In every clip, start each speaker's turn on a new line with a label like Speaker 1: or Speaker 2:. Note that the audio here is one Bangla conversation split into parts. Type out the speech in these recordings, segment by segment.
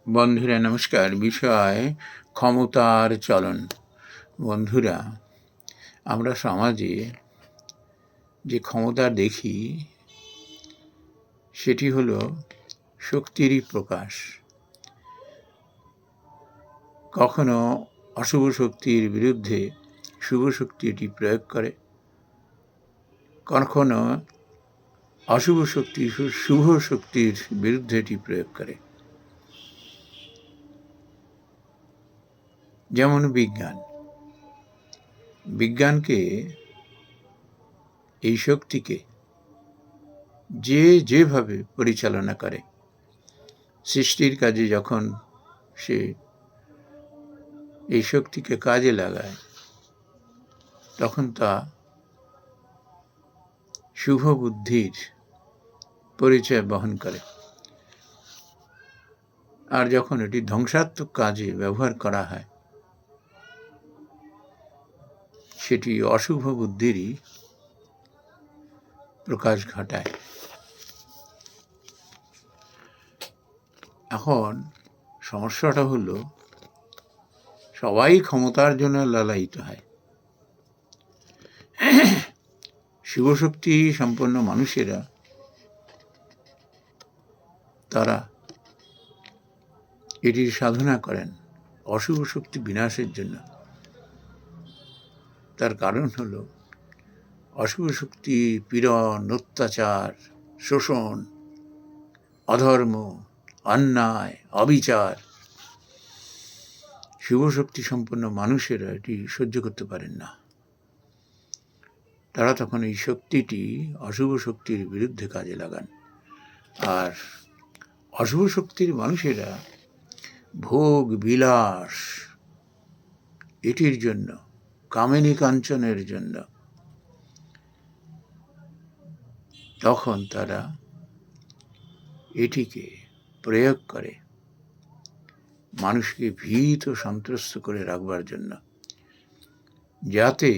Speaker 1: বন্ধুরা নমস্কার। বিষয় ক্ষমতার চলন। বন্ধুরা, আমরা সমাজে যে ক্ষমতা দেখি সেটি হলো শক্তিরই প্রকাশ। কখনো অশুভ শক্তির বিরুদ্ধে শুভ শক্তি এটি প্রয়োগ করে, কখনো অশুভ শক্তি শুভ শক্তির বিরুদ্ধে এটি প্রয়োগ করে। যেমন বিজ্ঞানকে, এই শক্তিকে যে যেভাবে পরিচালনা করে, সৃষ্টির কাজে যখন সে এই শক্তিকে কাজে লাগায় তখন তা শুভ বুদ্ধির পরিচয় বহন করে, আর যখন এটি ধ্বংসাত্মক কাজে ব্যবহার করা হয় সেটি অশুভ বুদ্ধিরই প্রকাশ ঘটায়। এখন সমস্যাটা হলো, সবাই ক্ষমতার জন্য লালায়িত হয়। শিবশক্তি সম্পন্ন মানুষেরা তারা এটির সাধনা করেন অশুভ শক্তি বিনাশের জন্য। তার কারণ হলো অশুভ শক্তি পীড়ন, অত্যাচার, শোষণ, অধর্ম, অন্যায়, অবিচার। শুভশক্তি সম্পন্ন মানুষেরা এটি সহ্য করতে পারেন না। তারা তখন এই শক্তিটি অশুভ শক্তির বিরুদ্ধে কাজে লাগান। আর অশুভ শক্তির মানুষেরা ভোগ বিলাস এটির জন্য, কামিনী কাঞ্চনের জন্য, তখন তারা এটিকে প্রয়োগ করে মানুষকে ভীত সন্ত্রস্ত করে রাখবার জন্য, যাতে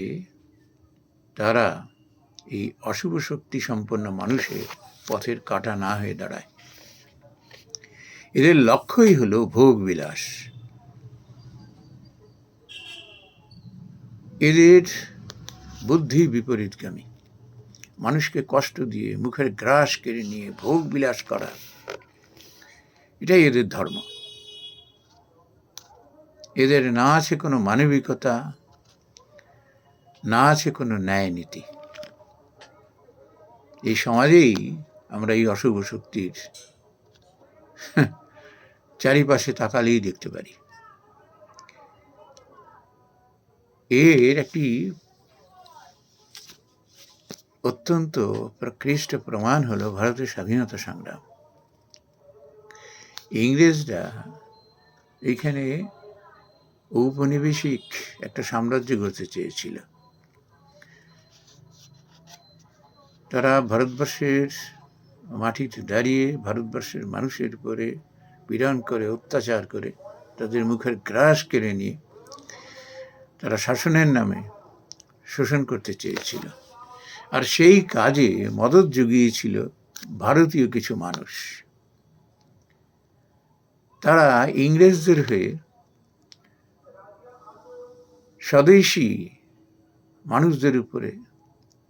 Speaker 1: তারা এই অশুভ শক্তি সম্পন্ন মানুষের পথের কাঁটা না হয়ে দাঁড়ায়। এদের লক্ষ্যই হলো ভোগ বিলাস। এদের বুদ্ধি বিপরীতগামী। মানুষকে কষ্ট দিয়ে, মুখের গ্রাস কেড়ে নিয়ে ভোগ বিলাস করা, এটাই এদের ধর্ম। এদের না আছে কোনো মানবিকতা, না আছে কোনো ন্যায় নীতি। এই সমাজেই আমরা এই অশুভ শক্তির চারিপাশে তাকালেই দেখতে পারি। এর একটি অত্যন্ত প্রকৃষ্ট প্রমাণ হলো ভারতের স্বাধীনতা সংগ্রাম। ইংরেজরা এইখানে ঔপনিবেশিক একটা সাম্রাজ্য গড়তে চেয়েছিল। তারা ভারতবর্ষের মাটিতে দাঁড়িয়ে ভারতবর্ষের মানুষের উপরে পীড়ন করে, অত্যাচার করে, তাদের মুখের গ্রাস কেড়ে নিয়ে তারা শাসনের নামে শোষণ করতে চেয়েছিল। আর সেই কাজে মদত জুগিয়েছিল ভারতীয় কিছু মানুষ। তারা ইংরেজদের হয়ে স্বদেশী মানুষদের উপরে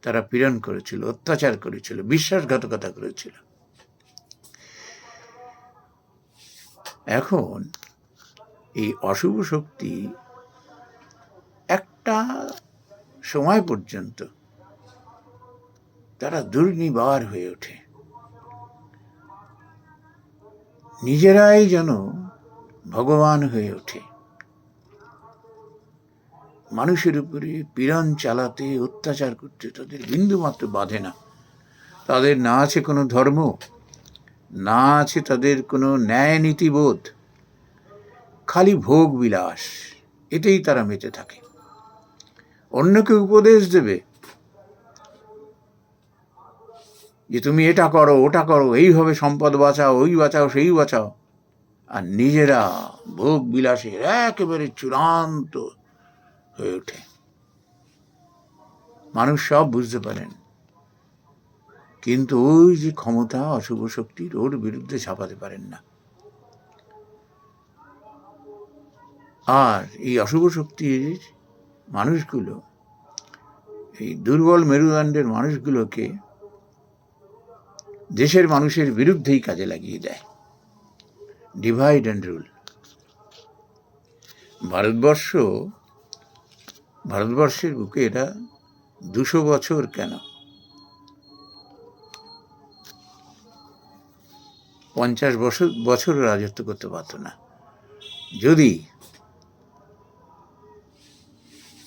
Speaker 1: তারা পীড়ন করেছিল, অত্যাচার করেছিল, বিশ্বাসঘাতকতা করেছিল। এখন এই অশুভ শক্তি একটা সময় পর্যন্ত তারা দুর্নিবার হয়ে ওঠে, নিজেরাই যেন ভগবান হয়ে ওঠে। মানুষের উপরে পীড়ন চালাতে, অত্যাচার করতে তাদের বিন্দুমাত্র বাধে না। তাদের না আছে কোনো ধর্ম, না আছে তাদের কোনো ন্যায় নীতিবোধ, খালি ভোগ বিলাস, এতেই তারা মেতে থাকে। অন্যকে উপদেশ দেবে যে তুমি এটা করো, ওটা করো, এইভাবে সম্পদ বাঁচাও, ওই বাঁচাও, সেই বাঁচাও, আর নিজেরা ভোগ বিলাসের একেবারে চূড়ান্ত হয়ে ওঠে। মানুষ সব বুঝতে পারেন, কিন্তু ওই যে ক্ষমতা অশুভ শক্তির, ওর বিরুদ্ধে ছাপাতে পারেন না। আর এই অশুভ শক্তির মানুষগুলো, এই দুর্বল মেরুদণ্ডের মানুষগুলোকে দেশের মানুষের বিরুদ্ধেই কাজে লাগিয়ে দেয়। Divide and rule. ভারতবর্ষের বুকে এরা 200 বছর কেন, 50 বছর রাজত্ব করতে পারত না, যদি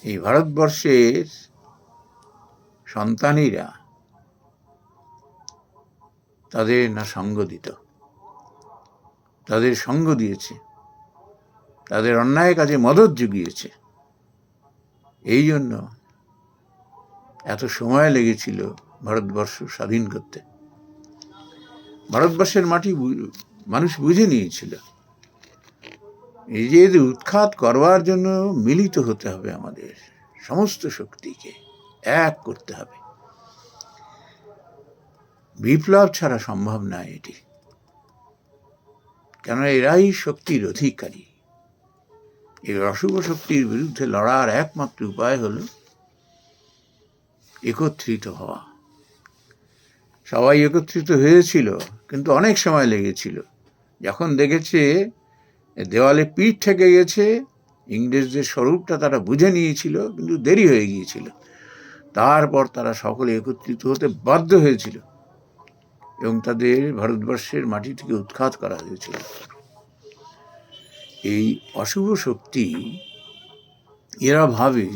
Speaker 1: এই ভারতবর্ষের সন্তানীরা তাদের না সঙ্গ দিত। তাদের সঙ্গ দিয়েছে, তাদের অন্যায় কাজে মদত জুগিয়েছে। এই জন্য এত সময় লেগেছিল ভারতবর্ষ স্বাধীন করতে। ভারতবর্ষের মাটি মানুষ বুঝে নিয়েছিল, এই যে এদের উৎখাত করবার জন্য মিলিত হতে হবে, আমাদের সমস্ত শক্তিকে এক করতে হবে। বিপ্লব ছাড়া সম্ভব নয় এটি, কেন এরাই শক্তির অধিকারী। এই অশুভ শক্তির বিরুদ্ধে লড়ার একমাত্র উপায় হল একত্রিত হওয়া। সবাই একত্রিত হয়েছিল, কিন্তু অনেক সময় লেগেছিল। যখন দেখেছে দেওয়ালে পিঠ ঠেকে গেছে, ইংরেজদের স্বরূপটা তারা বুঝে নিয়েছিল, কিন্তু দেরি হয়ে গিয়েছিল। তারপর তারা সকলে একত্রিত হতে বাধ্য হয়েছিল এবং তাদের ভারতবর্ষের মাটি থেকে উৎখাত করা হয়েছিল। এই অশুভ শক্তি এরা ভাবে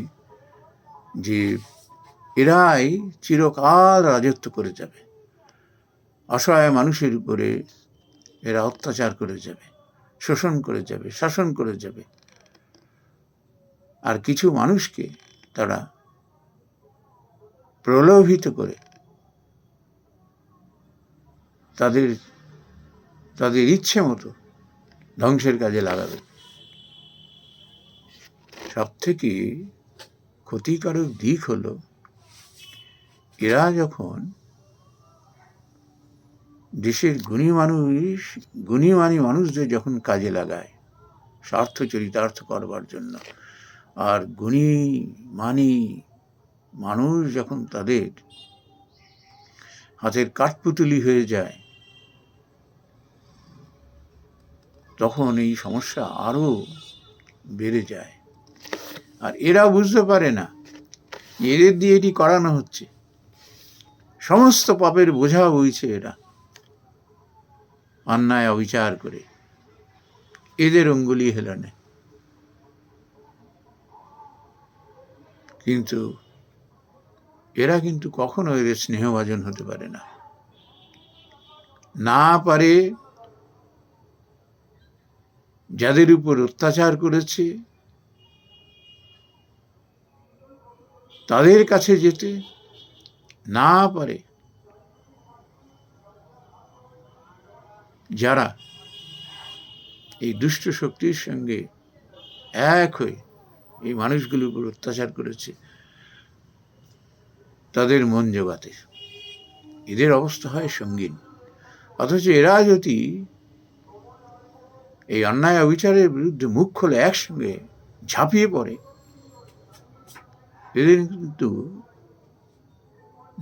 Speaker 1: যে এরাই চিরকাল রাজত্ব করে যাবে, অসহায় মানুষের উপরে এরা অত্যাচার করে যাবে, শোষণ করে যাবে, শাসন করে যাবে। আর কিছু মানুষকে তারা প্রলোভিত করে তাদের ইচ্ছে মতো ধ্বংসের কাজে লাগাবে। সব থেকে ক্ষতিকারক দিক হলো, এরা যখন দেশের গুণীমানী মানুষদের যখন কাজে লাগায় স্বার্থ চরিতার্থ করবার জন্য, আর গুণীমানী মানুষ যখন তাদের হাতের কাঠপুতুলি হয়ে যায়, তখন এই সমস্যা আরো বেড়ে যায়। আর এরা বুঝতে পারে না এদের দিয়ে এটি করানো হচ্ছে, সমস্ত পাপের বোঝা বইছে এরা অন্যায় অবিচার করে এদের অঙ্গুলি হেলনে। কিন্তু এরা কিন্তু কখনো এদের স্নেহভাজন হতে পারে না, না পারে যাদের উপর অত্যাচার করেছে তাদের কাছে যেতে, না পারে যারা এই দুষ্ট শক্তির সঙ্গে এক হয়ে এই মানুষগুলোর উপর অত্যাচার করেছে তাদের মন জোগাতে। এদের অবস্থা হয় সঙ্গীন। অথচ এরা যদি এই অন্যায় অবিচারের বিরুদ্ধে মুখ খোলে, একসঙ্গে ঝাঁপিয়ে পড়ে, এদের কিন্তু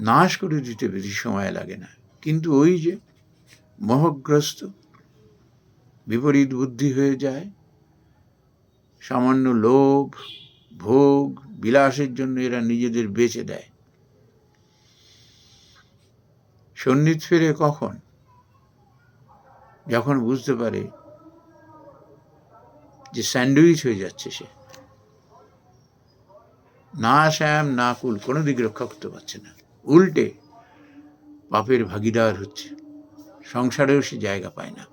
Speaker 1: নাশ করে দিতে বেশি সময় লাগে না। কিন্তু ওই যে মোহগ্রস্ত বিপরীত বুদ্ধি হয়ে যায়, সামান্য লোভ ভোগ বিলাসের জন্য এরা নিজেদের বেচে দেয়। সন্ন্যাস ফেরে কখন? যখন বুঝতে পারে যে স্যান্ডউইচ হয়ে যাচ্ছে সে, না শ্যাম না কুল, কোনো দিকে রক্ষা করতে পারছে না, উল্টে পাপের ভাগিদার হচ্ছে, সংসারেও সে জায়গা পায় না।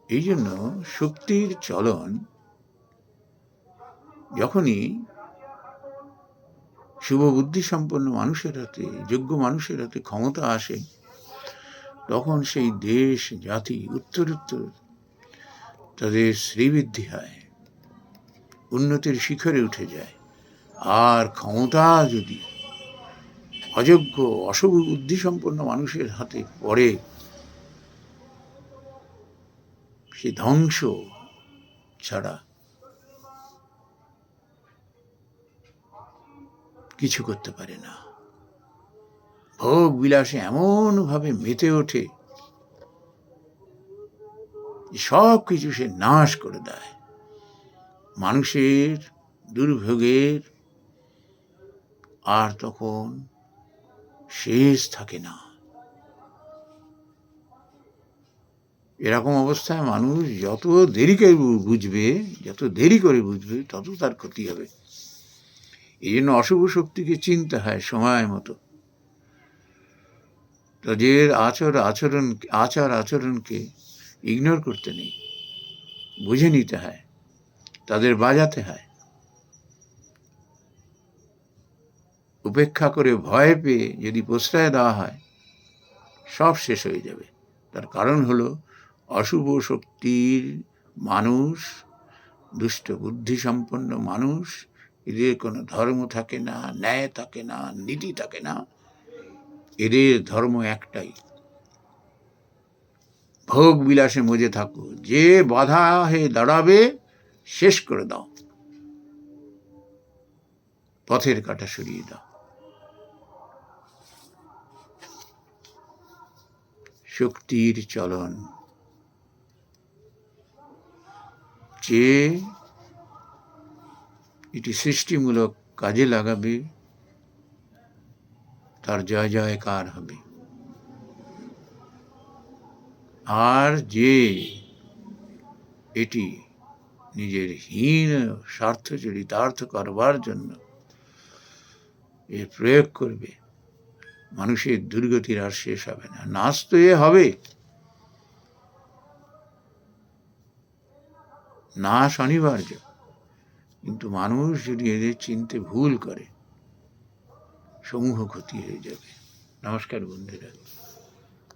Speaker 1: এই জন্য শক্তির চলন যখনই শুভ বুদ্ধি সম্পন্ন মানুষের হাতে, যোগ্য মানুষের হাতে ক্ষমতা আসে, তখন সেই দেশ জাতি উত্তরোত্তর তাদের শ্রীবৃদ্ধি হয়, উন্নতির শিখরে উঠে যায়। আর ক্ষমতা যদি অযোগ্য অশুভ বুদ্ধি সম্পন্ন মানুষের হাতে পড়ে, সে ধ্বংস ছাড়া কিছু করতে পারে না। ভোগ বিলাসে এমনভাবে মেতে ওঠে, সব কিছু সে নাশ করে দেয়। মানুষের দুর্ভোগের আর তখন শেষ থাকে না। এরকম অবস্থায় মানুষ যত দেরি করে বুঝবে তত তার ক্ষতি হবে। এই জন্য অশুভ শক্তিকে চিনতে হয় সময় মতো। তাদের আচার আচরণকে ইগনোর করতে নেই, বুঝে নিতে হয়, তাদের বাজাতে হয়। উপেক্ষা করে ভয় পেয়ে যদি প্রশ্রয় দেওয়া হয়, সব শেষ হয়ে যাবে। তার কারণ হলো অশুভ শক্তির মানুষ, দুষ্ট বুদ্ধি সম্পন্ন মানুষ, এদের কোনো ধর্ম থাকে না, ন্যায় থাকে না, নীতি থাকে না। এদের ধর্ম একটাই, ভোগ বিলাসে মজে থাকো, যে বাধা হয়ে দাঁড়াবে শেষ করে দাও, পথের কাঁটা সরিয়ে দাও। শক্তির চলন, যে এটি সৃষ্টিমূলক কাজে লাগাবে তার জয় জয়কার হবে, আর যে এটি নিজের হীন স্বার্থ চরিতার্থ করবার জন্য এর প্রয়োগ করবে, মানুষের দুর্গতির আর শেষ হবে না। নাশ তো এ হবে, নাশ অনিবার্য, কিন্তু মানুষ যদি এদের চিনতে ভুল করে সমূহ ক্ষতি হয়ে যাবে। নমস্কার বন্ধুরা।